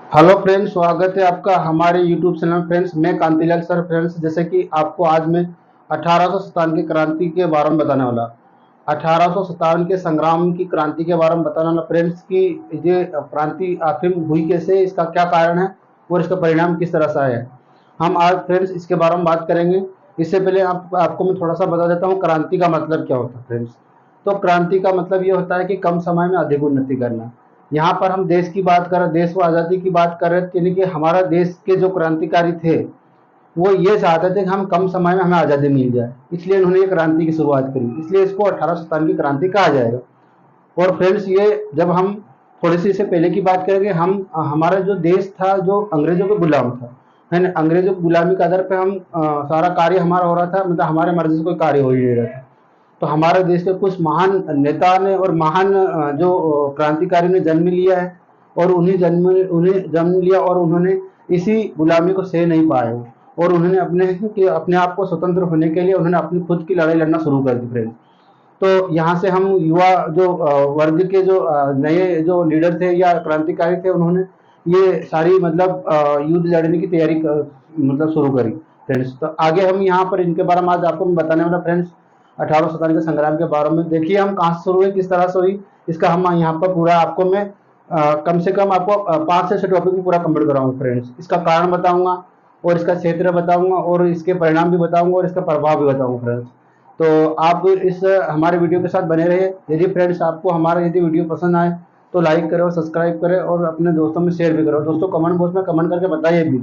Hello friends, स्वागत है आपका हमारे यूट्यूब चैनल। फ्रेंड्स, मैं कांतिलाल सर। फ्रेंड्स, जैसे कि आपको आज मैं 1857 की क्रांति के बारे में बताने वाला। 1857 के संग्राम की क्रांति के बारे में बताने वाला फ्रेंड्स की ये क्रांति आखिर हुई कैसे, इसका क्या कारण है और इसका परिणाम किस तरह से आया है। हम आज फ्रेंड्स इसके बारे में बात करेंगे। इससे पहले आपको मैं थोड़ा सा बता देता हूँ क्रांति का मतलब क्या होता है। फ्रेंड्स, तो क्रांति का मतलब ये होता है कि कम समय में अधिक उन्नति करना। यहाँ पर हम देश की बात कर रहे, देश को आज़ादी की बात कर रहे थे, यानी कि हमारा देश के जो क्रांतिकारी थे वो ये चाहते थे कि हम कम समय में हमें आज़ादी मिल जाए, इसलिए उन्होंने ये क्रांति की शुरुआत करी। इसलिए इसको 1857 की क्रांति कहा जाएगा। और फ्रेंड्स, ये जब हम थोड़ी सी इससे पहले की बात करेंगे, हम हमारा जो देश था जो अंग्रेजों के गुलाम था, है ना। अंग्रेजों की गुलामी के आधार पे हम सारा कार्य हमारा हो रहा था, मतलब हमारे मर्जी से कोई कार्य हो ही नहीं रहा था। तो हमारे देश के कुछ महान नेता ने और महान जो क्रांतिकारी ने जन्म लिया है, और उन्हें जन्म लिया और उन्होंने इसी गुलामी को सह नहीं पाए, और उन्होंने अपने आप को स्वतंत्र होने के लिए उन्होंने अपनी खुद की लड़ाई लड़ना शुरू कर दी। फ्रेंड्स, तो यहाँ से हम युवा जो वर्ग के जो नए जो लीडर थे या क्रांतिकारी थे, उन्होंने ये सारी मतलब युद्ध लड़ने की तैयारी मतलब शुरू करी। फ्रेंड्स, तो आगे हम यहाँ पर इनके बारे में आज आपको मैं बताने वाला। फ्रेंड्स, 1857 के संग्राम के बारे में देखिए हम कहाँ से शुरू हुई, किस तरह से हुई, इसका हम यहाँ पर पूरा आपको मैं कम से कम आपको 5 से 6 टॉपिक में पूरा कंप्लीट कराऊंगा। फ्रेंड्स, इसका कारण बताऊंगा और इसका क्षेत्र बताऊंगा और इसके परिणाम भी बताऊंगा और इसका प्रभाव भी बताऊंगा। फ्रेंड्स, तो आप इस हमारे वीडियो के साथ बने रहिए। यदि फ्रेंड्स आपको हमारा यदि वीडियो पसंद आए तो लाइक करें और सब्सक्राइब करें और अपने दोस्तों में शेयर भी करें। दोस्तों, कमेंट बॉक्स में कमेंट करके बताइए भी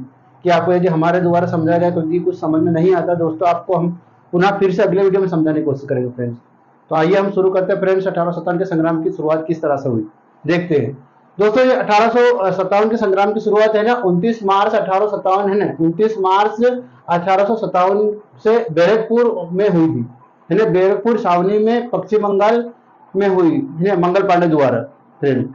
कि आपको यदि हमारे द्वारा समझाया गया तो यदि कुछ समझ में नहीं आता दोस्तों, आपको हम पुनः फिर से अगले वीडियो में समझाने की कोशिश करेंगे। फ्रेंड्स, तो आइए हम शुरू करते हैं। फ्रेंड्स, 1857 के संग्राम की शुरुआत किस तरह से हुई देखते हैं। दोस्तों, ये 1857 के संग्राम की शुरुआत है ना 29 मार्च 1857, है ना 29 मार्च 1857 से बैरकपुर में हुई थी, है ना। बैरकपुर छावनी में पश्चिम बंगाल में हुई, है मंगल पांडे द्वारा। फ्रेंड,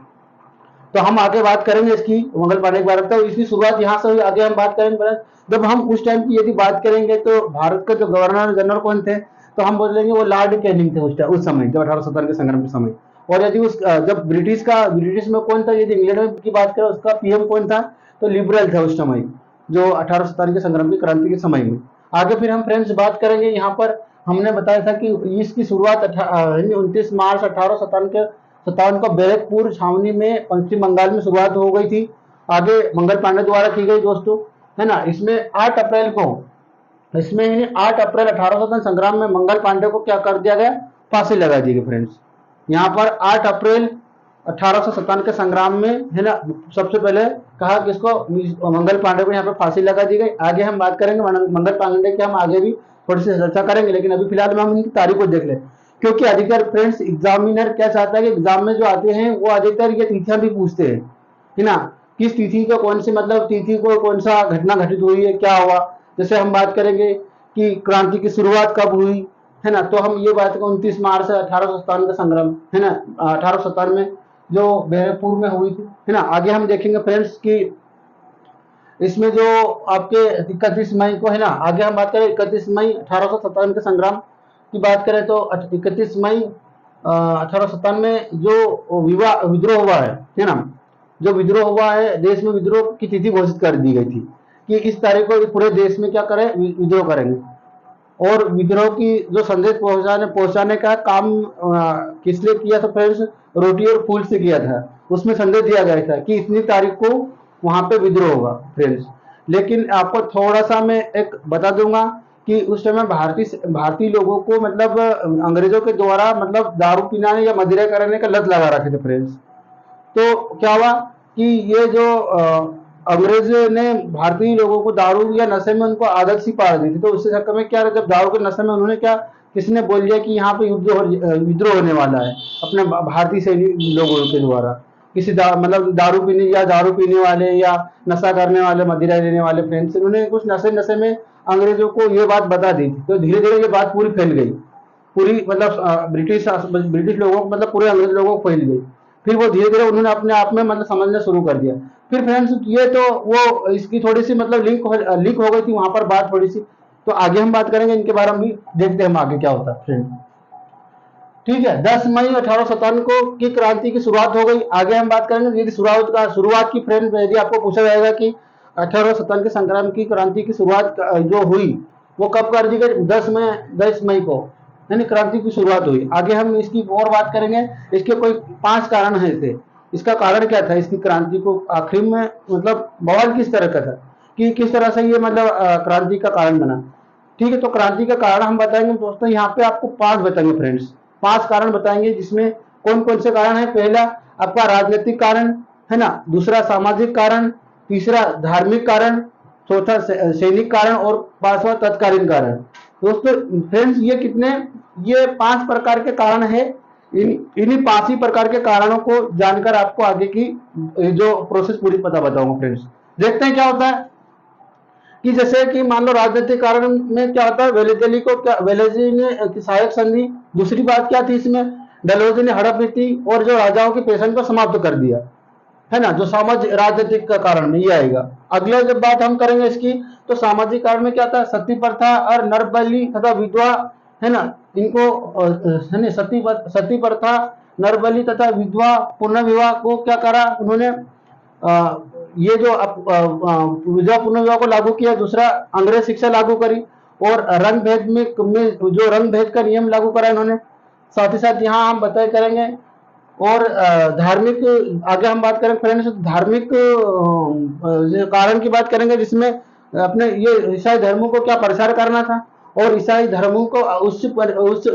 तो हम आगे बात करेंगे इसकी मंगल पांडे के बारे में, तो इसकी शुरुआत यहाँ से हुई। आगे हम बात करेंगे। जब हम उस टाइम की यदि बात करेंगे तो भारत का जो गवर्नर जनरल कौन थे, तो हम बोलेंगे वो लॉर्ड कैनिंग थे उस समय, जब 1857 के संग्राम के समय। और यदि जब ब्रिटिश में कौन था, यदि इंग्लैंड की बात करें उसका पीएम कौन था, तो लिबरल था उस समय, जो 1857 के संग्राम की क्रांति के समय में। आगे फिर हम फ्रेंड्स बात करेंगे। यहाँ पर हमने बताया था कि इसकी शुरुआत 29 मार्च 1857 को बैरकपुर छावनी में पश्चिम बंगाल में शुरुआत हो गई थी। आगे मंगल पांडे द्वारा की गई दोस्तों, है ना। इसमें 8 अप्रैल 1857 संग्राम में मंगल पांडे को क्या कर दिया गया, फांसी लगा दी गई। फ्रेंड्स, यहाँ पर 8 अप्रैल 1857 के संग्राम में, है ना, सबसे पहले कहा कि इसको मंगल पांडे को यहाँ पे फांसी लगा दी गई। आगे हम बात करेंगे मंगल पांडे की, हम आगे भी थोड़ी सी चर्चा करेंगे, लेकिन अभी फिलहाल में हम इनकी तारीख को देख ले, क्योंकि अधिकतर फ्रेंड्स एग्जामिनर क्या चाहता है कि एग्जाम में जो आते हैं वो अधिकतर ये तिथियां भी पूछते हैं, है ना। किस तिथि को कौन सी मतलब तिथि को कौन सा घटना घटित हुई है, क्या हुआ। जैसे हम बात करेंगे कि क्रांति की शुरुआत कब हुई, है ना, तो हम ये बात 29 मार्च 1857 का संग्राम, है ना, 1857 में जो बैरकपुर में हुई थी, है ना। आगे हम देखेंगे फ्रेंड्स की इसमें जो आपके 31 मई को, है ना, आगे हम बात करें 31 मई 1857 के संग्राम की बात करें तो 31 मई 1857 में जो विद्रोह हुआ है ना, जो विद्रोह हुआ है देश में, विद्रोह की तिथि घोषित कर दी गई थी कि इस तारीख को पूरे देश में क्या करें, विद्रोह करेंगे। और विद्रोह की जो संदेश पहुंचाने का काम किस लिए किया था फ्रेंड्स, रोटी और फूल से किया था। उसमें संदेश दिया गया था कि इतनी तारीख को वहां पे विद्रोह होगा। फ्रेंड्स, लेकिन आपको थोड़ा सा मैं एक बता दूंगा कि उस समय भारतीय लोगों को मतलब अंग्रेजों के द्वारा मतलब दारू पीने या मदिरा करने का लत लगा रखे थे। फ्रेंड्स, तो क्या हुआ कि ये जो अंग्रेज ने भारतीय लोगों को दारू या नशे में उनको आदत सी पाल दी थी, तो उससे चक्कर में क्या, जब दारू के नशे में उन्होंने क्या, किसी ने बोल दिया कि यहाँ पे विद्रोह होने वाला है अपने भारतीय सैनिक लोगों के द्वारा, मतलब दारू पीने वाले या नशा करने वाले, मदिरा लेने वाले। फ्रेंड्स, उन्होंने कुछ नशे नशे में अंग्रेजों को ये बात बता दी थी, तो धीरे धीरे ये बात पूरी फैल गई, पूरी मतलब ब्रिटिश लोगों को मतलब पूरे अंग्रेज लोगों को फैल गई। फिर वो धीरे धीरे उन्होंने अपने आप में मतलब समझना शुरू कर दिया। फिर फ्रेंड्स, ये तो वो इसकी थोड़ी सी मतलब लिंक हो गई थी वहां पर बात थोड़ी सी। तो आगे हम बात करेंगे इनके बारे में भी, देखते हैं हम आगे क्या होता है। फ्रेंड, ठीक है, 10 मई 1857 को की क्रांति की शुरुआत हो गई। आगे हम बात करेंगे यदि शुरुआत की फ्रेंड, यदि आपको पूछा जाएगा कि 1857 के संग्राम की क्रांति की शुरुआत जो हुई वो कब कर दी गई, 10 मई को यानी क्रांति की शुरुआत हुई। आगे हम इसकी और बात करेंगे। इसके कोई 5 कारण है थे। इसका कारण क्या था, इसकी क्रांति को आखिर में मतलब बवाल किस तरह का था, कि किस तरह से ये मतलब क्रांति का कारण बना। ठीक है, तो क्रांति का कारण हम बताएंगे दोस्तों। यहाँ पे आपको 5 बताएंगे फ्रेंड्स, 5 कारण बताएंगे, जिसमें कौन कौन से कारण है। पहला आपका राजनीतिक कारण है ना, दूसरा सामाजिक कारण, तीसरा धार्मिक कारण, चौथा सैनिक कारण और 5वां तत्कालीन कारण। दोस्तों फ्रेंड्स ये 5 प्रकार के कारण है। इन्हीं 5 ही प्रकार के कारणों को जानकर आपको आगे की जो प्रोसेस पूरी पता बताऊंगा फ्रेंड्स। देखते हैं क्या होता है कि जैसे कि मान लो राजनीतिक कारण में क्या होता है, वेलेजी ने सहायक संधि। दूसरी बात क्या थी इसमें, डलहौजी ने हड़प नीति और जो राजाओं के पेशन को समाप्त कर दिया, है ना, जो सामाजिक राजनीतिक का कारण में ये आएगा। अगला जब बात हम करेंगे इसकी, तो सामाजिक कारण में क्या था, सती प्रथा और नरबली तथा विधवा, है ना, इनको सती प्रथा, नरबली तथा विधवा पुनर्विवाह को क्या करा उन्होंने, ये जो विधवा पुनर्विवाह को लागू किया। दूसरा अंग्रेज शिक्षा लागू करी और रंग भेद में जो रंग भेद का नियम लागू करा इन्होंने। साथ ही साथ यहाँ हम बताए करेंगे और धार्मिक, आगे हम बात करेंगे फ्रेंड्स धार्मिक कारण की बात करेंगे, जिसमें अपने ये ईसाई धर्मों को क्या प्रसार करना था और ईसाई धर्मों को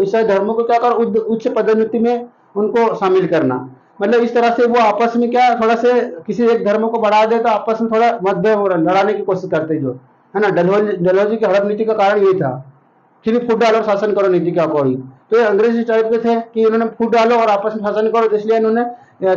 ईसाई धर्मों को क्या कर उच्च पदोन्नति में उनको शामिल करना। मतलब इस तरह से वो आपस में क्या थोड़ा से किसी एक धर्म को बढ़ा दे तो आपस में थोड़ा मतभेद लड़ाने की कोशिश करते जो, है ना। डलहौजी की हड़प नीति का कारण ये था, ठीक, फूट डालो और शासन करो नीति के अकॉर्डिंग। तो ये अंग्रेज इस टाइप के थे कि उन्होंने फूट डालो और आपस में शासन करो, इसलिए इन्होंने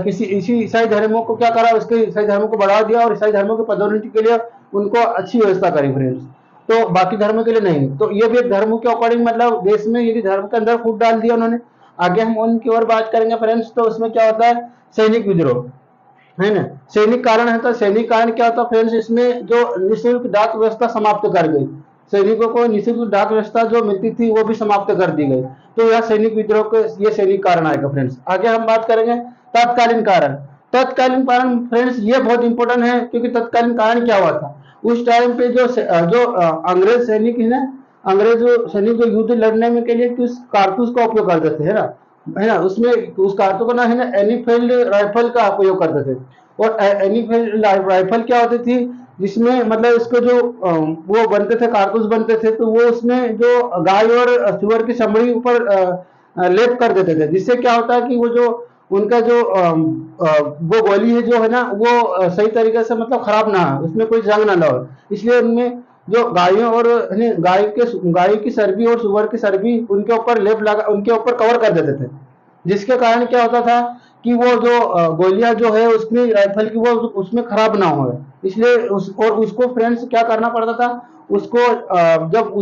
किसी इसी ईसाई धर्मों को क्या करा, उसके ईसाई धर्मों को बढ़ावा दिया और ईसाई धर्मों की पदोन्नति के लिए उनको अच्छी व्यवस्था करी फ्रेंड्स, तो बाकी धर्मों के लिए नहीं। तो ये भी एक धर्मों के अकॉर्डिंग मतलब देश में यदि धर्म के अंदर फूट डाल दिया उन्होंने। आगे हम उनकी और बात करेंगे फ्रेंड्स, तो उसमें क्या होता है, सैनिक विद्रोह, है ना। सैनिक कारण है, तो सैनिक कारण क्या होता है फ्रेंड्स, इसमें जो निःशुल्क डाक व्यवस्था समाप्त कर गई, सैनिकों को निःशुल्क डाक व्यवस्था जो मिलती थी वो भी समाप्त कर दी गई। तो यह सैनिक विद्रोह के ये सैनिक कारण आएगा फ्रेंड्स। आगे हम बात करेंगे तत्कालीन कारण। तत्कालीन कारण फ्रेंड्स ये बहुत इंपॉर्टेंट है, क्योंकि तत्कालीन कारण क्या हुआ था उस टाइम पे, जो अंग्रेज सैनिक है ना, अंग्रेज सैनिक जो युद्ध लड़ने में के लिए किस कारतूस का उपयोग करते थे, है ना, उसमें उस कारतूस को ना है ना एनीफील्ड राइफल का उपयोग करते थे। और एनीफील्ड राइफल क्या होती थी, जिसमें मतलब इसको जो वो बनते थे, कारतूस बनते थे, तो वो उसमें जो गाय और सुअर की चमड़ी ऊपर लेप कर देते थे, जिससे क्या होता है कि वो जो उनका जो वो गोली है जो है ना, वो सही तरीके से मतलब खराब ना हो, उसमें कोई जंग ना हो। इसलिए उनमें जो गायों और गाय की चर्बी और सुअर की चर्बी उनके ऊपर लेप लगा, उनके ऊपर कवर कर देते थे, जिसके कारण क्या होता था कि वो जो गोलियां जो है उसमें राइफल की वो उसमें खराब ना हो। इसलिए उसको फ्रेंड्स क्या करना पड़ता था, जब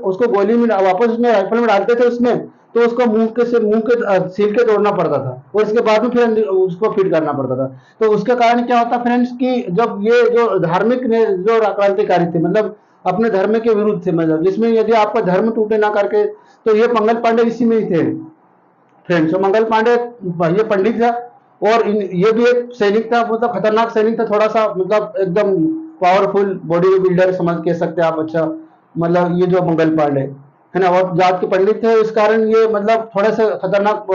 उसको गोली में वापस उसमें राइफल में डालते थे उसमें, तो उसको मुंह के सील के तोड़ना पड़ता था और इसके बाद में फिर उसको फिट करना पड़ता था। तो उसके कारण क्या होता फ्रेंड्स कि जब ये जो धार्मिक ने जो क्रांतिकारी थे, मतलब अपने धर्म के विरुद्ध थे, मतलब जिसमें यदि आपका धर्म टूटे ना करके, तो ये मंगल पांडे इसी में ही थे फ्रेंड्स। तो मंगल पांडे ये पंडित था और ये भी एक सैनिक था, मतलब खतरनाक सैनिक था, थोड़ा सा मतलब एकदम पावरफुल बॉडी बिल्डर समझ कह सकते हैं आप। अच्छा, मतलब ये जो मंगल पांडे है ना, और जात के पंडित थे, इस कारण ये मतलब थोड़े से खतरनाक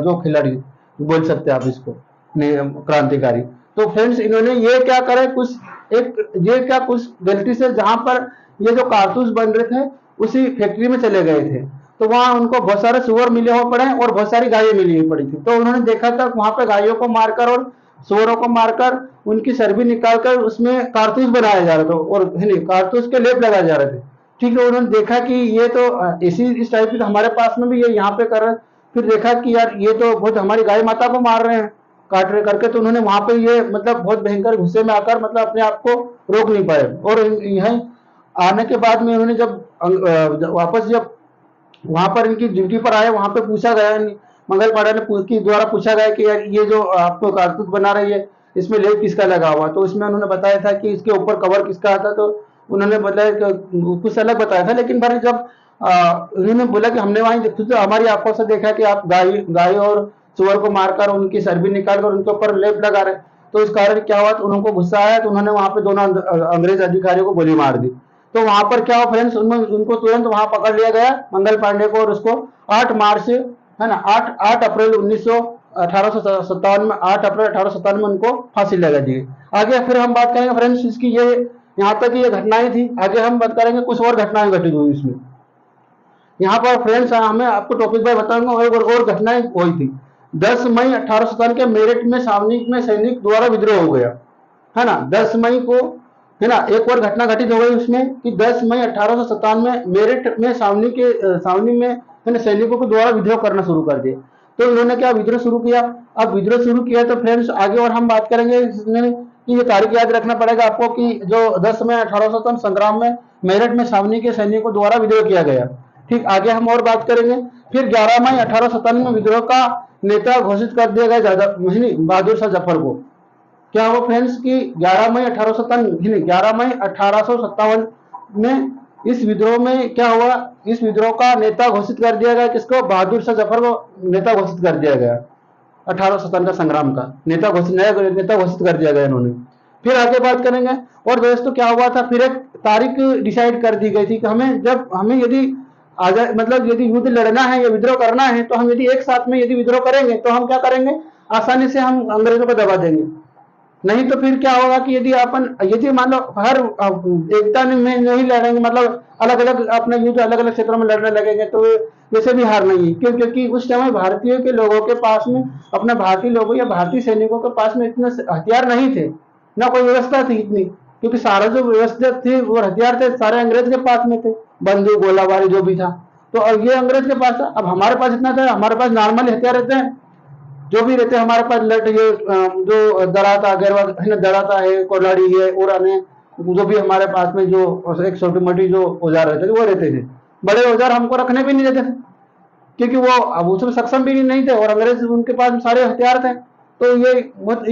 जो खिलाड़ी बोल सकते हैं आप इसको, क्रांतिकारी। तो फ्रेंड्स इन्होंने ये क्या करे, कुछ गलती से जहां पर ये जो कारतूस बन रहे थे उसी फैक्ट्री में चले गए थे, तो वहां उनको बहुत सारे सुअर मिले हुए पड़े और बहुत सारी गायें मिली हुई पड़ी थी। तो उन्होंने देखा था वहां पे गायों को मारकर और सुअरों को मारकर उनकी चर्बी निकालकर उसमें कारतूस बनाया जा रहा था, और है नहीं कारतूस के लेप लगाए जा रहे थे। ठीक है, उन्होंने देखा कि ये तो इस टाइप की हमारे पास में भी ये यहाँ पे कर रहे हैं। फिर देखा कि यार ये तो बहुत हमारी गाय माता को मार रहे हैं काट रहे करके, तो उन्होंने वहां पे ये मतलब बहुत भयंकर गुस्से में आकर मतलब अपने आप को रोक नहीं पाए। और यहीं आने के बाद में उन्होंने वापस जब वहां पर इनकी ड्यूटी पर आए, वहां पे पूछा गया, मंगल पांडे ने की द्वारा पूछा गया कि यार ये जो आपको कारतूस बना रही है इसमें लेप किसका लगा हुआ, तो इसमें उन्होंने बताया था कि इसके ऊपर कवर किसका आता, तो उन्होंने बताया कुछ अलग बताया था। लेकिन फिर जब उन्होंने बोला कि हमने वहीं तो हमारी आंखों से देखा कि आप गाय गाय और सुअर को मारकर उनकी चर्बी निकालकर उनके ऊपर लेप लगा रहे। तो इस कारण क्या हुआ, तो उनको गुस्सा आया, तो उन्होंने वहां पे दोनों अंग्रेज अधिकारियों को गोली मार दी। तो वहां पर क्या हुआ फ्रेंड्स, उनको तुरंत वहां पकड़ लिया गया मंगल पांडे को, और उसको 8 मार्च है ना 8 अप्रैल 1857 में 8 अप्रैल 1857 में उनको फांसी लगा दी। आगे फिर हम बात करेंगे फ्रेंड्स इसकी, ये यहाँ तक ये घटनाएं थी। आगे हम बात करेंगे कुछ और घटनाएं घटित हुई इसमें। यहाँ पर फ्रेंड्स हमें आपको टॉपिक बाय बताऊंगा, और घटनाएं हुई थी। 10 मई 1857 के मेरठ में सामरिक में सैनिक द्वारा विद्रोह हो गया, है ना 10 मई को, है ना। एक और घटना घटित हो गई उसमें कि 10 मई 1857 में मेरठ में सावनी में सैनिकों के द्वारा विद्रोह करना शुरू कर दिया। तो इन्होंने क्या विद्रोह शुरू किया। अब विद्रोह शुरू किया तो फ्रेंड्स आगे और हम बात करेंगे कि ये तारीख याद रखना पड़ेगा आपको कि जो 10 मई 1857 संग्राम में मेरठ में सावनी के सैनिकों द्वारा विद्रोह किया गया। ठीक, आगे हम और बात करेंगे। फिर 11 मई 1857 में विद्रोह का नेता घोषित कर दिया गया बहादुर शाह जफर को। क्या हुआ फ्रेंड्स कि 11 मई 1857 में इस विद्रोह में क्या हुआ, इस विद्रोह का नेता घोषित कर दिया गया किसको, बहादुर शाह जफर को नेता घोषित कर दिया गया। 1857 का संग्राम का नया नेता घोषित कर दिया गया इन्होंने। फिर आगे बात करेंगे। और दोस्तों क्या हुआ था, फिर एक तारीख डिसाइड कर दी गई थी कि हमें यदि मतलब यदि युद्ध लड़ना है या विद्रोह करना है, तो हम यदि एक साथ में यदि विद्रोह करेंगे तो हम क्या करेंगे, आसानी से हम अंग्रेजों को दबा देंगे। नहीं तो फिर क्या होगा कि यदि मान लो हर एकता में नहीं लड़ेंगे, मतलब अलग अलग अपने युद्ध अलग अलग क्षेत्रों में लड़ने लगेंगे, तो वैसे भी हार नहीं है। क्योंकि उस समय भारतीयों के लोगों के पास में, अपने भारतीय लोगों या भारतीय सैनिकों के पास में इतने हथियार नहीं थे, ना कोई व्यवस्था थी इतनी। क्योंकि सारा जो व्यवस्था थी और हथियार थे सारे अंग्रेज के पास में थे, बंदूक गोलाबारी जो भी था। तो अब ये अंग्रेज के पास था, अब हमारे पास इतना था, हमारे पास नॉर्मल हथियार रहते हैं जो भी रहते हैं हमारे पास, लट ये जो दराता गरवा है ना, दराता है, कोलाड़ी है, और अन्य जो भी हमारे पास में जो एक छोटी मोटी जो औजार रहते थे वो रहते थे। बड़े औजार हमको रखने भी नहीं देते थे, क्योंकि वो अब उसमें सक्षम भी नहीं थे, और अंग्रेज उनके पास सारे हथियार थे। तो ये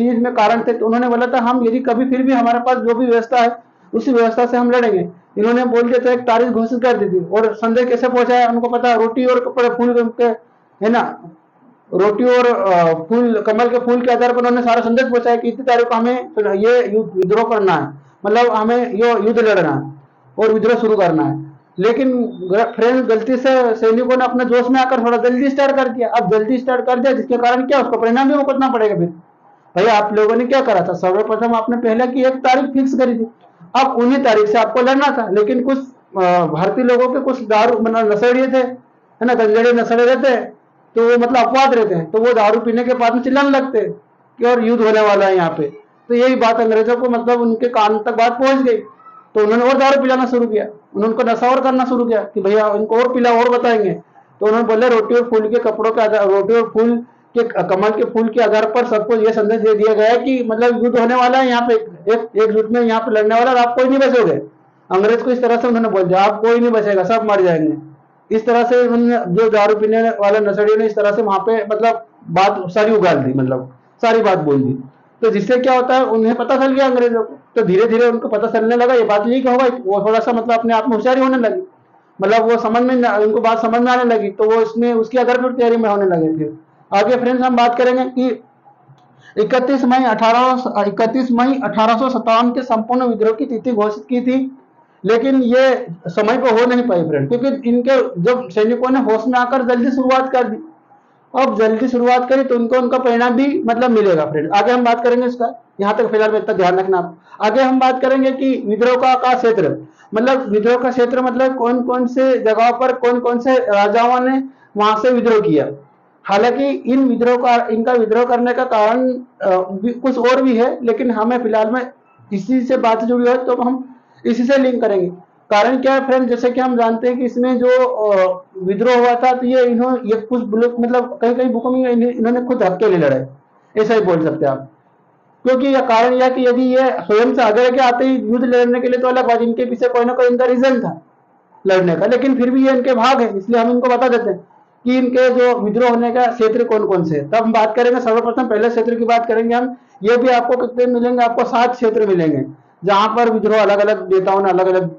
इसमें कारण थे। तो उन्होंने बोला था हम यदि कभी फिर भी हमारे पास जो भी व्यवस्था है उसी व्यवस्था से हम लड़ेंगे। इन्होंने बोल दिया था, एक तारीख घोषित कर दी थी। और संदेश कैसे पहुंचाया उनको पता, रोटी और कपड़े फूल के, है ना, रोटी और फूल, कमल के फूल के आधार पर उन्होंने सारा संदेश पहुंचाया कि इतनी तारीख को हमें ये विद्रोह करना है, मतलब हमें ये युद्ध लड़ना है और विद्रोह शुरू करना है। लेकिन फ्रेंड गलती से सैनिकों ने अपने जोश में आकर थोड़ा जल्दी स्टार्ट कर दिया। अब जल्दी स्टार्ट कर दिया जिसके कारण क्या, उसका परिणाम भी भुगतना पड़ेगा। फिर भाई आप लोगों ने क्या करा था, सर्वप्रथम आपने पहले की एक तारीख फिक्स करी थी, अब उन्हीं तारीख से आपको लड़ना था। लेकिन कुछ भारतीय लोगों के कुछ दारू मतलब नशेड़िए थे, है ना, गंजेड़े नशेड़े रहते हैं, तो वो मतलब अपवाद रहते हैं, तो वो दारू पीने के बाद में चिल्लाने लगते हैं कि और युद्ध होने वाला है यहाँ पे। तो यही बात अंग्रेजों को मतलब उनके कान तक बात पहुंच गई, तो उन्होंने और दारू पिलाना शुरू किया, उन्होंने उनको नशा और करना शुरू किया कि भैया इनको और पिला और बताएंगे। तो उन्होंने बोले रोटी और फूल के कपड़ों के आधार, रोटी और फूल के कमल के फूल के आधार पर सबको ये संदेश दे दिया गया है कि मतलब युद्ध होने वाला है यहाँ पे, एकजुट में यहाँ पे लड़ने वाला, आप कोई नहीं बचोगे। अंग्रेज को इस तरह से उन्होंने बोल दिया, आप कोई नहीं बचेगा, सब मर जाएंगे। इस तरह से जो दारू पीने वाले नशेड़ियों ने इस तरह से वहां पे मतलब बात सारी उगाल दी, मतलब सारी बात बोल दी। तो जिससे क्या होता है, उन्हें पता चल गया अंग्रेजों को, तो धीरे धीरे उनको पता चलने लगा ये बात नहीं कि होगा, वो थोड़ा सा मतलब अपने आप में होशियारी होने लगी, मतलब वो समझ में उनको बात समझ में आने लगी, तो वो इसमें उसके आधार पर तैयारी में होने लगे। फिर आगे फ्रेंड्स हम बात करेंगे कि 31 मई 1857 के संपूर्ण विद्रोह की तिथि घोषित की थी, लेकिन ये समय पर हो नहीं पाई फ्रेंड, क्योंकि इनके जब सैनिकों ने होश में आकर जल्दी शुरुआत कर दी, अब जल्दी शुरुआत करी तो उनको उनका परिणाम भी मतलब मिलेगा फ्रेंड। आगे हम बात करेंगे इसका, यहाँ तक फिलहाल में इतना ध्यान रखना आप। आगे हम बात करेंगे कि विद्रोह का क्षेत्र, मतलब विद्रोह का क्षेत्र मतलब कौन कौन से जगहों पर कौन कौन से राजाओं ने वहां से विद्रोह किया। हालांकि इनका विद्रोह करने का कारण कुछ और भी है, लेकिन हमें फिलहाल में इसी से बात जुड़ी है तो हम इसी से लिंक करेंगे। कारण क्या है फ्रेंड, जैसे कि हम जानते हैं कि इसमें जो विद्रोह हुआ था, तो ये कुछ मतलब कहीं कहीं बुकों में इन्होंने खुद हक के लिए लड़ाई, ऐसा ही बोल सकते हैं आप। क्योंकि यह कारण यह कि यदि ये स्वयं से आगे के आते ही युद्ध लड़ने के लिए तो अलग बात, इनके पीछे कोई ना कोई इनका रीजन था लड़ने का, लेकिन फिर भी ये इनके भाग है, इसलिए हम इनको बता देते हैं कि इनके जो विद्रोह होने का क्षेत्र कौन कौन से। तब हम बात करेंगे सर्वप्रथम पहले क्षेत्र की बात करेंगे हम। ये भी आपको कितने मिलेंगे, आपको 7 क्षेत्र मिलेंगे जहां पर विद्रोह अलग अलग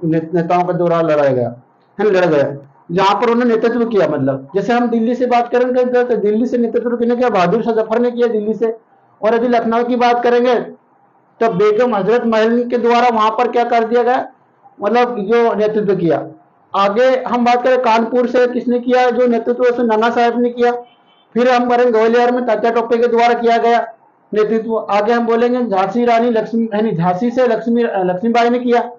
नेताओं के द्वारा लड़ा गया है, लड़ गया। जहां पर उन्होंने नेतृत्व किया। मतलब जैसे हम दिल्ली से बात करेंगे तो दिल्ली से नेतृत्व किसने किया? बहादुर शाह जफर ने किया दिल्ली से। और यदि लखनऊ की बात करेंगे तो बेगम हजरत महल के द्वारा वहां पर क्या कर दिया गया, मतलब जो नेतृत्व किया। आगे हम बात करें कानपुर से किसने किया जो नेतृत्व, उसे नाना साहब ने किया। फिर हम करेंगे ग्वालियर में तात्या टोपे के द्वारा किया गया नेतृत्व। आगे हम बोलेंगे झांसी रानी लक्ष्मी, यानी झांसी से लक्ष्मीबाई ने किया।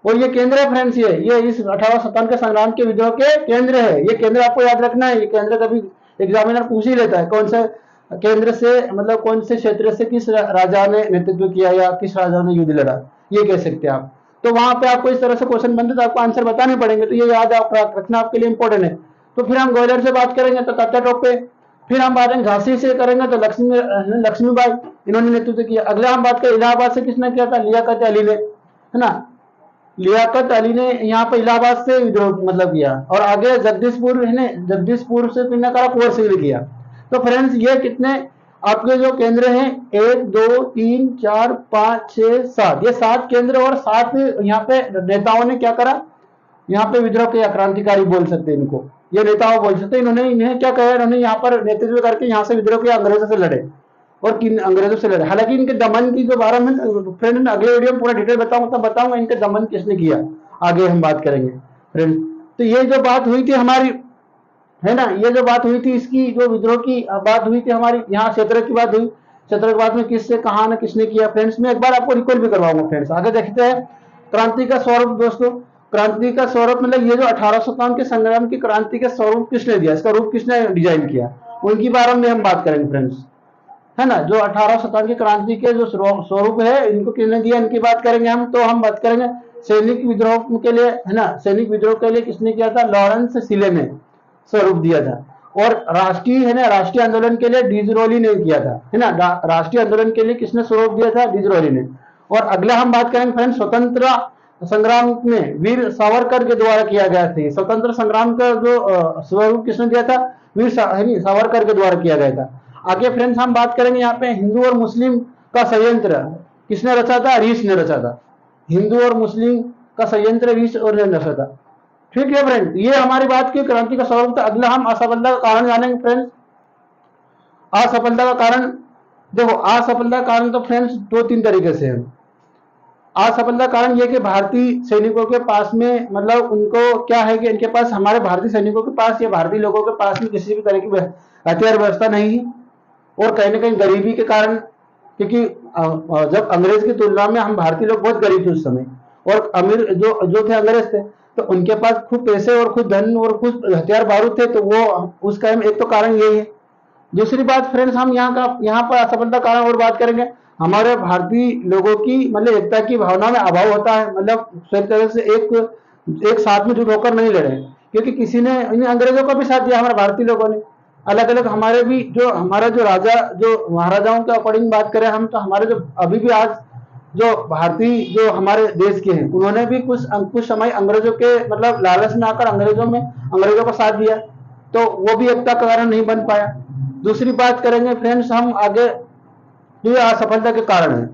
और ये केंद्र है फ्रेंड्स, ये इस 1857 के संग्राम के विद्रोह के केंद्र है। ये केंद्र आपको याद रखना है। ये केंद्र कभी एग्जामिनर पूछ ही लेता है, कौन से केंद्र से, मतलब कौन से क्षेत्र से किस राजा ने नेतृत्व किया या किस राजा ने युद्ध लड़ा, ये कह सकते हैं आप। तो वहां पे आपको इस तरह से क्वेश्चन बनते तो आपको आंसर बताने पड़ेंगे, तो ये याद रखना आपके लिए इंपॉर्टेंट है। तो फिर हम ग्वालियर से बात करेंगे तो तात्या टोपे। फिर हम बात झांसी से करेंगे तो लक्ष्मीबाई, इन्होंने नेतृत्व किया। अगला हम बात करें इलाहाबाद से किसने किया था? लियाकत अली ने, है ना। लियाकत अली ने यहाँ पे इलाहाबाद से विद्रोह मतलब किया। और आगे जगदीशपुर है, जगदीशपुर से किसने करा? कुंवर सिंह ने किया। तो फ्रेंड्स ये कितने आपके जो केंद्र हैं, 1 2 3 4 5 6 7, ये 7 केंद्र और 7 यहाँ पे नेताओं ने क्या करा, यहाँ पे विद्रोह किया। क्रांतिकारी बोल सकते हैं इनको, ये नेताओं बोल सकते हैं। इन्होंने इन्हें क्या कहा, इन्होंने यहाँ पर नेतृत्व करके यहाँ से विद्रोह किया, अंग्रेजों से लड़े। और किन अंग्रेजों से लड़े। हालांकि इनके दमन की जो बारे में फ्रेंड अगले वीडियो में पूरा डिटेल बताऊंगा, तब बताऊंगा इनके दमन किसने किया, आगे हम बात करेंगे फ्रेंड। तो ये जो बात हुई थी हमारी, है ना, ये जो बात हुई थी इसकी, जो विद्रोह की बात हुई थी हमारी, यहाँ क्षेत्र की बात हुई। क्षेत्र की बात में किससे कहा ना किसने किया फ्रेंड्स, मैं एक बार आपको रिकॉल भी करवाऊंगा फ्रेंड्स। आगे देखते हैं क्रांति का स्वरूप दोस्तों। क्रांति का स्वरूप मतलब ये जो 1857 के संग्राम की क्रांति का स्वरूप किसने दिया, इसका रूप किसने डिजाइन किया, उनकी बारे में हम बात करेंगे फ्रेंड्स, है ना। जो 1857 की क्रांति के जो स्वरूप है, इनको किसने दिया, इनकी बात करेंगे हम। तो हम बात करेंगे सैनिक विद्रोह के लिए, है ना, सैनिक विद्रोह के लिए किसने किया था? लॉरेंस सिले ने स्वरूप दिया था। और राष्ट्रीय, है ना, राष्ट्रीय आंदोलन के लिए डिजरोली ने किया था, है ना। राष्ट्रीय आंदोलन के लिए किसने स्वरूप दिया था? डिजरोली ने। और अगला हम बात करेंगे फ्रेंड्स स्वतंत्र संग्राम में वीर सावरकर के द्वारा किया गया था। स्वतंत्र संग्राम का जो स्वरूप किसने दिया था? वीर सावरकर के द्वारा किया गया था। आगे फ्रेंड्स हम बात करेंगे यहाँ पे हिंदू और मुस्लिम का संयंत्र किसने रचा था? रीछ ने रचा था। हिंदू और मुस्लिम का संयंत्र रीछ और ने रचा था। ठीक है फ्रेंड, ये हमारी बात की क्रांति का स्वरूप था। अगला हम असफलता का कारण जानेंगे फ्रेंड्स। असफलता का कारण, देखो असफलता का कारण तो फ्रेंड्स 2-3 तरीके से है। असफलता का कारण ये कि भारतीय सैनिकों के पास में, मतलब उनको क्या है कि इनके पास, हमारे भारतीय सैनिकों के पास या भारतीय लोगों के पास में किसी भी तरह की हथियार व्यवस्था नहीं है। और कहीं ना कहीं गरीबी के कारण, क्योंकि जब अंग्रेज की तुलना में हम भारतीय लोग बहुत गरीब थे उस समय, और अमीर जो जो थे अंग्रेज थे, तो उनके पास खुद पैसे और खुद धन और खुद हथियार बारूद थे, तो वो उस टाइम एक तो कारण यही है। दूसरी बात फ्रेंड्स, हम यहाँ पर असफलता कारण और बात करेंगे, हमारे भारतीय लोगों की मतलब एकता की भावना में अभाव होता है। मतलब सही तरह से एक साथ में जुट होकर नहीं लड़े, क्योंकि किसी ने इन अंग्रेजों का भी साथ दिया, हमारे भारतीय लोगों ने अलग अलग। हमारे भी जो हमारा जो राजा, जो महाराजाओं के अकॉर्डिंग बात करें हम, तो हमारे जो अभी भी आज जो भारतीय जो हमारे देश के हैं, उन्होंने भी कुछ समय अंग्रेजों के मतलब लालच में आकर अंग्रेजों का साथ दिया, तो वो भी एकता का कारण नहीं बन पाया। दूसरी बात करेंगे फ्रेंड्स हम आगे, ये असफलता के कारण है।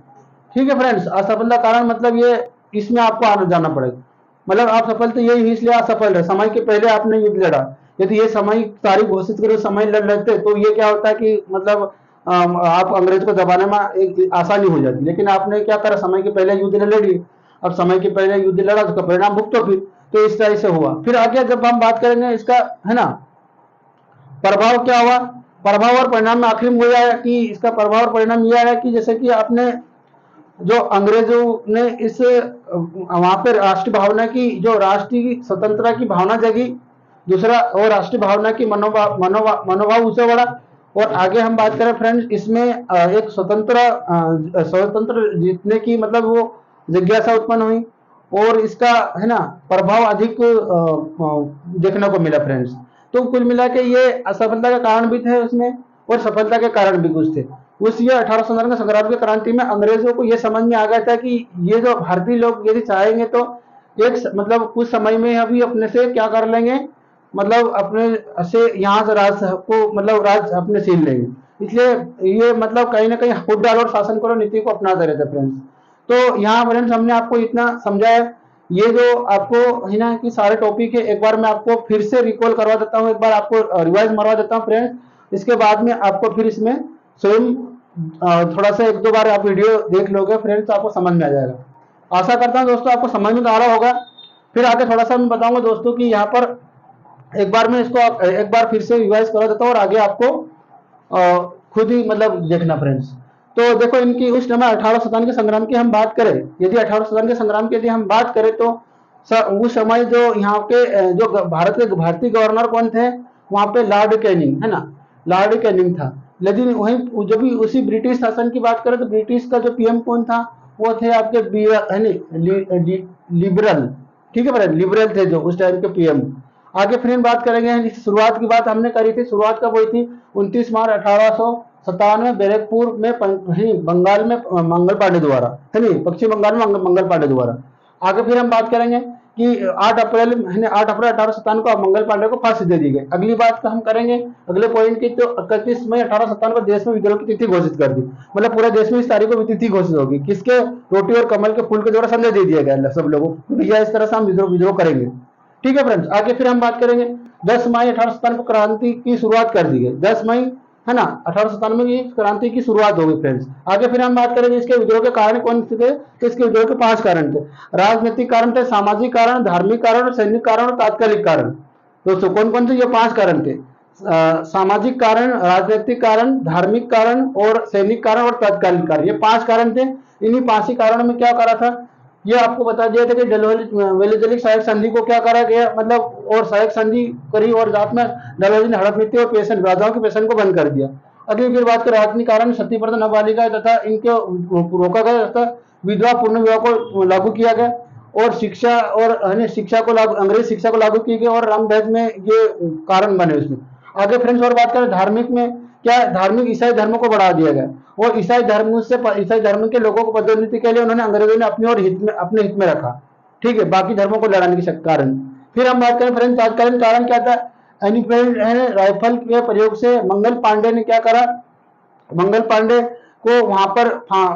ठीक है फ्रेंड्स, असफलता कारण मतलब ये, इसमें आपको आना जाना पड़ेगा। मतलब आप सफल तो यही इसलिए असफल है, समय के पहले आपने युद्ध लड़ा। यदि ये समय तारीख घोषित करे समय लड़ लेते, तो ये क्या होता है कि मतलब आप अंग्रेज को दबाने में एक आसानी हो जाती। लेकिन आपने क्या करा, समय के पहले युद्ध लड़ी। अब समय के पहले युद्ध लड़ा, उसका परिणाम भुगतो फिर। तो इस तरह से हुआ। फिर आगे जब हम बात करेंगे इसका, है ना, प्रभाव क्या हुआ, प्रभाव और परिणाम में आखिर में हुआ है कि इसका प्रभाव और परिणाम यह है कि जैसे कि आपने जो अंग्रेजों ने इस वहां पर राष्ट्रीय भावना की, जो राष्ट्रीय स्वतंत्रता की भावना जगी। दूसरा, और राष्ट्रीय भावना की मनोभाव उसे बढ़ा। और आगे हम बात करें फ्रेंड्स, इसमें एक स्वतंत्र जीतने की मतलब वो जिज्ञासा उत्पन्न हुई। और इसका, है ना, प्रभाव अधिक देखने को मिला फ्रेंड्स। तो कुल मिला के ये असफलता के कारण भी थे उसमें, और सफलता के कारण भी कुछ थे। उस ये 1857 के संग्राम की क्रांति में अंग्रेजों को ये समझ में आ गया था कि ये जो भारतीय लोग यदि चाहेंगे तो एक मतलब कुछ समय में अभी अपने से क्या कर लेंगे, मतलब अपने से यहाँ से राज को मतलब राज अपने छीन लेंगे। इसलिए ये मतलब कहीं ना कहीं खुद डालो और शासन करो नीति को अपनाते रहते फ्रेंड्स। तो यहाँ फ्रेंड्स हमने आपको इतना समझाया ये जो आपको है ना कि सारे टॉपिक है, एक बार मैं आपको फिर से रिकॉल करवा देता हूँ, एक बार आपको रिवाइज मरवा देता हूँ फ्रेंड्स। इसके बाद में आपको फिर इसमें स्वयं थोड़ा सा एक दो बार आप वीडियो देख लोगे फ्रेंड्स, तो आपको समझ में आ जाएगा। आशा करता हूँ दोस्तों आपको समझ में तो आ रहा होगा। फिर आगे थोड़ा सा मैं बताऊंगा दोस्तों कि यहाँ पर एक बार मैं इसको एक बार फिर से रिवाइज करा देता हूँ, और आगे आपको खुद ही मतलब देखना फ्रेंड्स। तो देखो इनकी उस समय 1857 के संग्राम की हम बात करें, यदि 1857 के संग्राम की यदि हम बात करें तो उस समय जो यहाँ के जो भारत के भारतीय गवर्नर कौन थे, वहां पे लॉर्ड कैनिंग है ना, लॉर्ड कैनिंग था। लेकिन वहीं जब भी उसी ब्रिटिश शासन की बात करें तो ब्रिटिश का जो पीएम कौन था, वो थे आपके लिबरल, ठीक है फ्रेंड, लिबरल थे जो उस टाइम के पीएम। आगे फिर हम बात करेंगे, शुरुआत की बात हमने करी थी, शुरुआत कब हुई थी, 29 मार्च 1897 बैरकपुर में बंगाल में मंगल पांडे द्वारा, है नहीं, पश्चिम बंगाल में मंगल पांडे द्वारा। आगे फिर हम बात करेंगे कि 8 अप्रैल 1857 को मंगल पांडे को फांसी दे दी गई। अगली बात हम करेंगे अगले पॉइंट की, तो 31 मई 1857 को देश में विद्रोह की तिथि घोषित कर दी, मतलब पूरे देश में इस तारीख को तिथि घोषित होगी, किसके, रोटी और कमल के फूल के द्वारा संदेश दे दिया गया सब लोगों को, भैया इस तरह से हम विद्रोह करेंगे। ठीक है फ्रेंड्स, आगे फिर हम बात करेंगे 10 मई 1857 को क्रांति की शुरुआत कर दी गई, 10 मई है ना 1897 की क्रांति की शुरुआत हो गई फ्रेंड्स। आगे फिर हम बात करेंगे इसके विद्रोह के कारण कौन से थे, तो इसके विद्रोह के 5 कारण थे। राजनीतिक कारण थे, सामाजिक कारण, धार्मिक कारण, सैनिक कारण और तात्कालिक कारण। दोस्तों कौन कौन से ये 5 कारण थे, सामाजिक कारण, राजनीतिक कारण, धार्मिक कारण और सैनिक कारण और तात्कालिक कारण, ये 5 कारण थे। इन्हीं 5 ही कारणों में क्या करा था, ये आपको बता दिया था कि वेलिजलिक सहायक संधि को क्या करा गया, मतलब और सहायक संधि करी, और साथ में डलहौजी ने हड़प नीति और पेशन, राजाओं के पेशन को बंद कर दिया। अगली फिर बात करें राजनीतिक कारण, सती प्रथा नाबालिगा तथा इनको रोका गया तथा विधवा पूर्ण विवाह को लागू किया गया, और शिक्षा और शिक्षा को लागू, अंग्रेज शिक्षा को लागू की गई, और रंग भेद में ये कारण बने उसमें। आगे फ्रेंड्स और बात करें धार्मिक में, क्या धार्मिक ईसाई धर्म को बढ़ा दिया गया, और ईसाई धर्म के लोगों को पदोन्नति के लिए उन्होंने अंग्रेजों ने अपने और हित में, अपने हित में रखा। ठीक है, बाकी धर्मों को लड़ाने के कारण। फिर हम बात करें फ्रेंड्स तात्कालीन कारण क्या था, एनफील्ड राइफल के प्रयोग से मंगल पांडे ने क्या करा, मंगल पांडे को वहां पर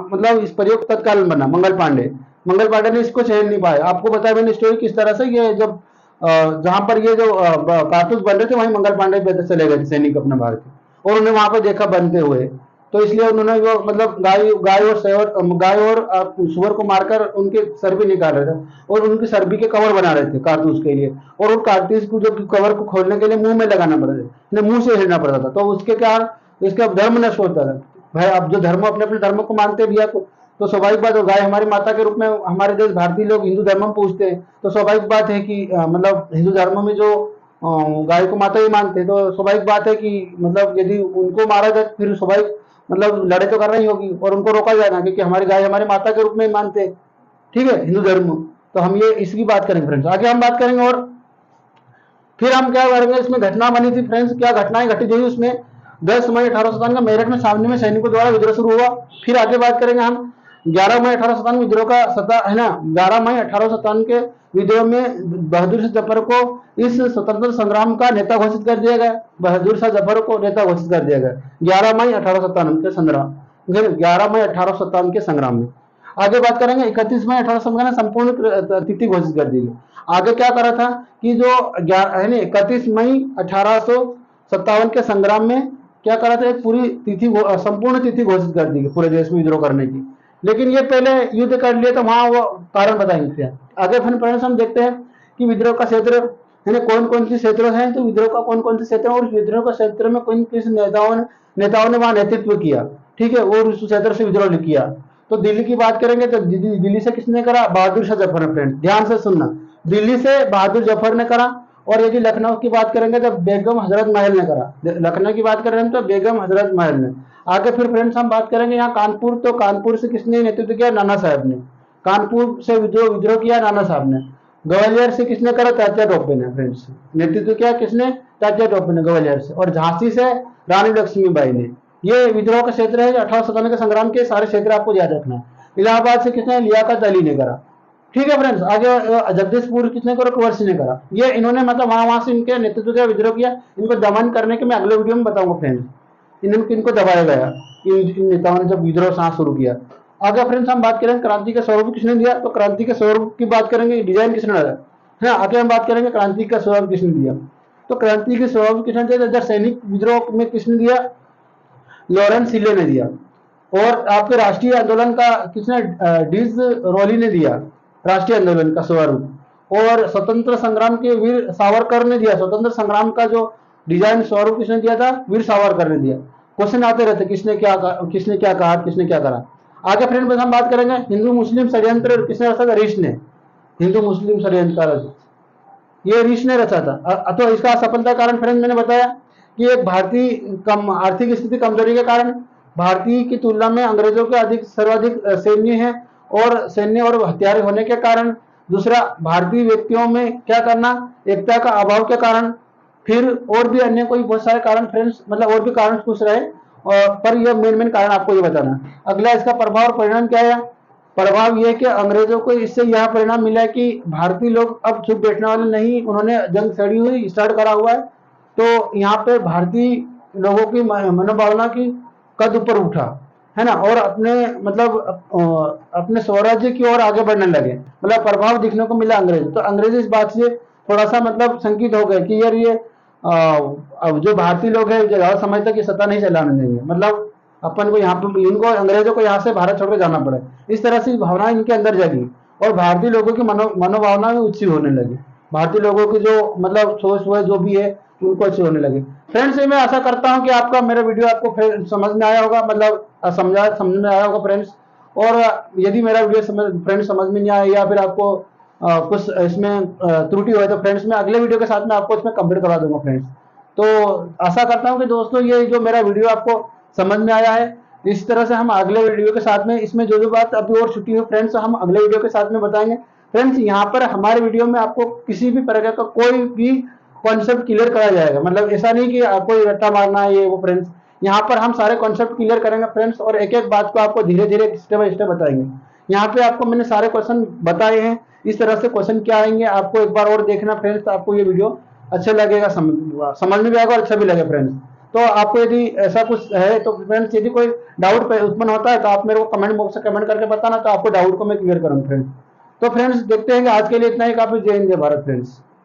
मतलब इस प्रयोग तत्काल बना मंगल पांडे ने इसको झेल नहीं पाया। आपको बताया मैंने स्टोरी किस तरह से, ये जब जहां पर ये जो कारतूस बन रहे थे वहीं मंगल पांडे चले गए थे सैनिक अपने बाहर के, और उन्हें वहां पर देखा बनते हुए, तो इसलिए उन्होंने वो मतलब गाय और सुअर को मारकर उनके सर भी निकाल रहे थे, और उनकी सर्बी के कवर बना रहे थे कारतूस के लिए, और उन कारतूस को जो कवर को खोलने के लिए मुंह में लगाना पड़ता था, मुंह से हिलना पड़ता था, तो उसके कारण इसका धर्म नष्ट होता था। भाई अब जो धर्म अपने अपने धर्म को मानते भैया को, तो स्वाभाविक बात है, गाय हमारी माता के रूप में हमारे देश भारतीय लोग हिंदू धर्म में पूजते हैं, तो स्वाभाविक बात है कि मतलब हिंदू धर्म में जो गाय को माता ही मानते हैं, तो स्वाभाविक बात है कि मतलब यदि उनको मारा जाए फिर स्वाभाविक मतलब लड़ाई तो करना ही होगी, और उनको रोका जाएगा, क्योंकि हमारी गाय हमारी माता के रूप में ही मानते हैं। ठीक है, हिंदू धर्म, तो हम ये इसकी बात करेंगे फ्रेंड्स, आगे हम बात करेंगे। और फिर हम क्या करेंगे, इसमें घटना बनी थी फ्रेंड्स, क्या घटनाएं घटित हुई उसमें, 10 मई 1857 का मेरठ में सामने में सैनिकों द्वारा विद्रोह शुरू हुआ। फिर आगे बात करेंगे हम 11 मई 1857 विद्रोह का सता है ना, 11 मई 1857 के विद्रोह में बहादुर शाह जफर को इस स्वतंत्रता संग्राम का नेता घोषित कर दिया गया, बहादुर शाह जफर को नेता घोषित कर दिया गया 11 मई 1857 के संग्राम, 11 मई 1857 के संग्राम में। आगे बात करेंगे 31 मई 1857 संपूर्ण तिथि घोषित कर दी गई। आगे क्या करा था कि जो 31 मई 1857 के संग्राम में क्या करा था, एक पूरी तिथि संपूर्ण तिथि घोषित कर दी गई पूरे देश में विद्रोह करने की। लेकिन ये पहले युद्ध कर लिया, तो वहां वो कारण बताएंगे। आगे फिर हम देखते हैं कि विद्रोह का क्षेत्र है ना, कौन कौन से क्षेत्र हैं, तो विद्रोह का कौन कौन से क्षेत्र है, और विद्रोह का क्षेत्र में कौन किस नेताओं ने वहां नेतृत्व किया। ठीक है, और उस क्षेत्र से विद्रोह किया। तो दिल्ली की बात करेंगे तो दिल्ली से किसने करा, बहादुर शाह जफर ने। फ्रेंड ध्यान से सुनना, दिल्ली से बहादुर जफर ने करा। और यदि लखनऊ की बात करेंगे तो बेगम हजरत महल ने करा, लखनऊ की बात करेंगे तो बेगम हजरत महल ने। आगे फिर फ्रेंड्स हम बात करेंगे यहाँ कानपुर, तो कानपुर से किसने नेतृत्व किया, नाना साहब ने। कानपुर से विद्रोह किया नाना साहब ने। ग्वालियर से किसने करा, तात्या टोपे ने। फ्रेंड्स नेतृत्व किया किसने, तात्या टोपे ने ग्वालियर से। और झांसी से रानी लक्ष्मीबाई ने। ये विद्रोह का क्षेत्र है, 1857 के संग्राम के सारे क्षेत्र आपको याद रखना है। इलाहाबाद से किसने, लियाकत अली ने करा। ठीक है फ्रेंड्स, आगे जगदीशपुर किसने करा, कुंवर सिंह ने करा। ये इन्होंने मतलब वहां से इनके नेतृत्व का विद्रोह किया। इनको दमन करने के मैं अगले वीडियो में बताऊंगा फ्रेंड्स, इनको दबाया गया इन नेताओं ने जब विद्रोह साथ शुरू किया। आगे फ्रेंड्स हम बात करेंगे क्रांति का स्वरूप किसने दिया, तो क्रांति के स्वरूप की बात करेंगे, डिजाइन किसने डाला है ना। आगे हम बात करेंगे क्रांति का स्वरूप किसने दिया, तो क्रांति के स्वरूप किसने दिया, इधर सैनिक विद्रोह में किसने दिया, लॉरेंस हिले ने दिया। और आपके राष्ट्रीय आंदोलन का किसने, डीज रॉली ने दिया राष्ट्रीय आंदोलन का स्वरूप। और स्वतंत्र संग्राम के वीर सावरकर ने दिया, स्वतंत्र संग्राम का जो डिजाइन स्वरूप किसने दिया था, वीर सावरकर ने दिया। क्वेश्चन आते रहते किसने क्या कहा, किसने क्या कहा, किसने क्या करा। आगे फ्रेंड हम बात करेंगे हिंदू मुस्लिम षड्यंत्र किसने रचा था, ऋषि ने। हिंदू मुस्लिम षड्यंत्र ये ऋषि ने रचा था। तो इसका सफलता कारण फ्रेंड मैंने बताया कि एक भारतीय कम आर्थिक स्थिति कमजोरी के कारण भारतीय की तुलना में अंग्रेजों के अधिक सर्वाधिक सैन्य है और सैन्य और हथियार होने के कारण। दूसरा, भारतीय व्यक्तियों में क्या करना, एकता का अभाव के कारण। फिर और भी अन्य कोई बहुत सारे कारण फ्रेंड्स, मतलब और भी कारण पूछ रहे हैं, और पर यह मेन कारण आपको ये बताना। अगला इसका प्रभाव और परिणाम क्या है। प्रभाव यह कि अंग्रेजों को इससे यह परिणाम मिला कि भारतीय लोग अब चुप बैठने वाले नहीं, उन्होंने जंग छेड़ी हुई स्टार्ट करा हुआ है। तो यहाँ पे भारतीय लोगों की मनोभावना की कद ऊपर उठा है ना, और अपने मतलब अपने स्वराज्य की ओर आगे बढ़ने लगे, मतलब प्रभाव दिखने को मिला अंग्रेज। तो अंग्रेज इस बात से थोड़ा सा मतलब शंकित हो गए कि यार ये अब जो भारतीय लोग हैं ज्यादा समय तक ये सत्ता नहीं चलाने देंगे, मतलब अपन को यहाँ पे इनको अंग्रेजों को यहाँ से भारत छोड़कर जाना पड़े। इस तरह से भावना इनके अंदर जगी और भारतीय लोगों की मनोभावना में ऊंची होने लगी। भारतीय लोगों की जो मतलब सोच वो जो भी है उनको अच्छी होने लगे। फ्रेंड्स मैं आशा करता हूँ कि आपका मेरा वीडियो आपको समझ में आया होगा, मतलब समझ में आया होगा फ्रेंड्स। और यदि मेरा वीडियो फ्रेंड्स समझ में नहीं आया या फिर आपको कुछ इसमें त्रुटि हो तो फ्रेंड्स मैं अगले वीडियो के साथ में आपको इसमें कंप्लीट करवा दूंगा फ्रेंड्स। तो आशा करता हूँ कि दोस्तों ये जो मेरा वीडियो आपको समझ में आया है। इस तरह से हम अगले वीडियो के साथ में इसमें जो बात अभी और छुट्टी है फ्रेंड्स हम अगले वीडियो के साथ में बताएंगे। फ्रेंड्स यहाँ पर हमारे वीडियो में आपको किसी भी प्रकार का कोई भी कॉन्सेप्ट क्लियर कराया जाएगा, मतलब ऐसा नहीं कि कोई रट्टा मारना है ये वो फ्रेंड्स। यहाँ पर हम सारे कॉन्सेप्ट क्लियर करेंगे फ्रेंड्स, और एक एक बात को आपको धीरे धीरे स्टेप बाय स्टेप बताएंगे। यहाँ पे आपको मैंने सारे क्वेश्चन बताए हैं, इस तरह से क्वेश्चन क्या आएंगे आपको एक बार और देखना फ्रेंड्स, तो आपको ये वीडियो अच्छा लगेगा, समझ में भी आएगा और अच्छा भी लगेगा फ्रेंड्स। तो आपको यदि ऐसा कुछ है तो फ्रेंड्स यदि कोई डाउट उत्पन्न होता है तो आप मेरे को कमेंट बॉक्स से कमेंट करके बताना, तो आपको डाउट को मैं क्लियर करूँ फ्रेंड्स। तो फ्रेंड्स देखते हैं कि आज के लिए इतना ही काफी। जय हिंद जय भारत फ्रेंड्स।